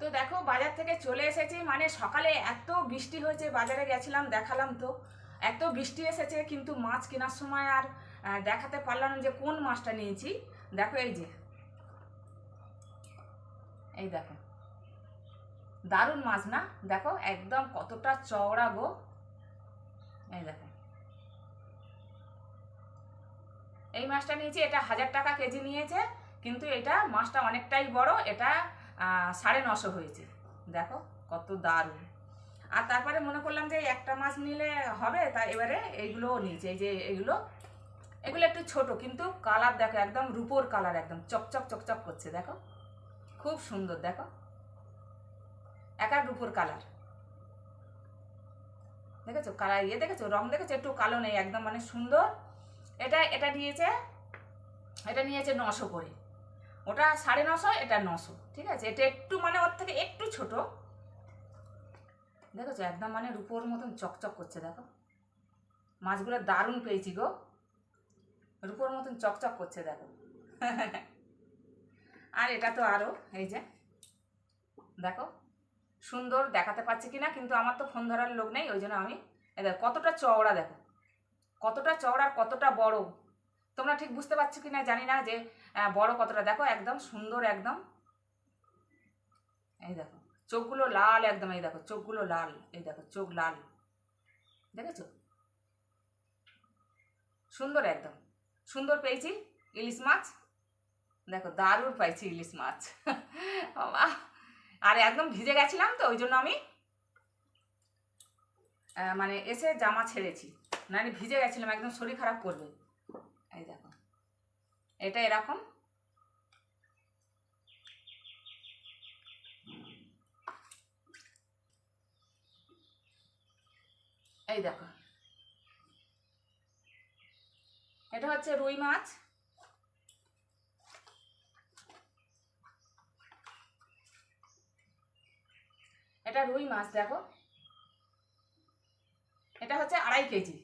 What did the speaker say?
তো দেখো বাজার থেকে চলে এসেছি, মানে সকালে এত বৃষ্টি হয়েছে, বাজারে গেছিলাম দেখালাম তো, এত বৃষ্টি এসেছে কিন্তু মাছ কেনার সময় আর দেখাতে পারলাম না যে কোন মাছটা নিয়েছি। দেখো এই দেখো দারুণ মাছ না? দেখো একদম কতটা চওড়া গো। এই দেখো এই মাছটা নিয়েছি, এটা 1000 টাকা কেজি নিয়েছে, কিন্তু এটা মাছটা অনেকটাই বড়, এটা 950 হয়েছে। দেখো কত দারুণ। আর তারপরে মনে করলাম যে একটা মাছ নিলে হবে, তা এবারে এইগুলোও নিয়েছি। এই যে এগুলো এগুলো একটু ছোট, কিন্তু কালার দেখো একদম রূপোর কালার, একদম চকচক চকচক করছে। দেখো খুব সুন্দর, দেখো একার রূপোর কালার। দেখেছো কালার, দেখেছো রং, দেখেছো একটু কালো নেই, একদম মানে সুন্দর। এটা এটা নিয়েছে এটা নিয়েছে 900 করে, ওটা 950, এটা 900। ঠিক আছে, এটা একটু মানে ওর থেকে একটু ছোট। দেখেছো একদম মানে রূপোর মতন চকচক করছে। দেখো মাছগুলো দারুণ পেয়েছি গো, রূপোর মতন চকচক করছে দেখো। আর এটা তো আরও, এই যে দেখো সুন্দর দেখাতে পাচ্ছি কিনা, কিন্তু আমার তো ফোন ধরার লোক নেই, ওই জন্য আমি দেখো কতটা চওড়া, দেখো কতটা চওড়া, কতটা বড়। তোমরা ঠিক বুঝতে পারছো কিনা জানি না যে বড় কতটা। দেখো একদম সুন্দর, একদম এই দেখো চোখগুলো লাল একদম, এই দেখো চোখগুলো লাল, এই দেখো চোখ লাল, দেখেছো সুন্দর, একদম সুন্দর পেয়েছি ইলিশ মাছ। দেখো দারুণ পাইছি ইলিশ মাছ। বাবা, আর একদম ভিজে গেছিলাম তো, ওই জন্য আমি মানে এসে জামা ছেড়েছি, মানে ভিজে গেছিলাম, একদম শরীর খারাপ করবে। এই দেখো এটা এরকম, এই দেখো এটা হচ্ছে রুই মাছ। এটা রুই মাছ, দেখো এটা হচ্ছে 2.5 কেজি।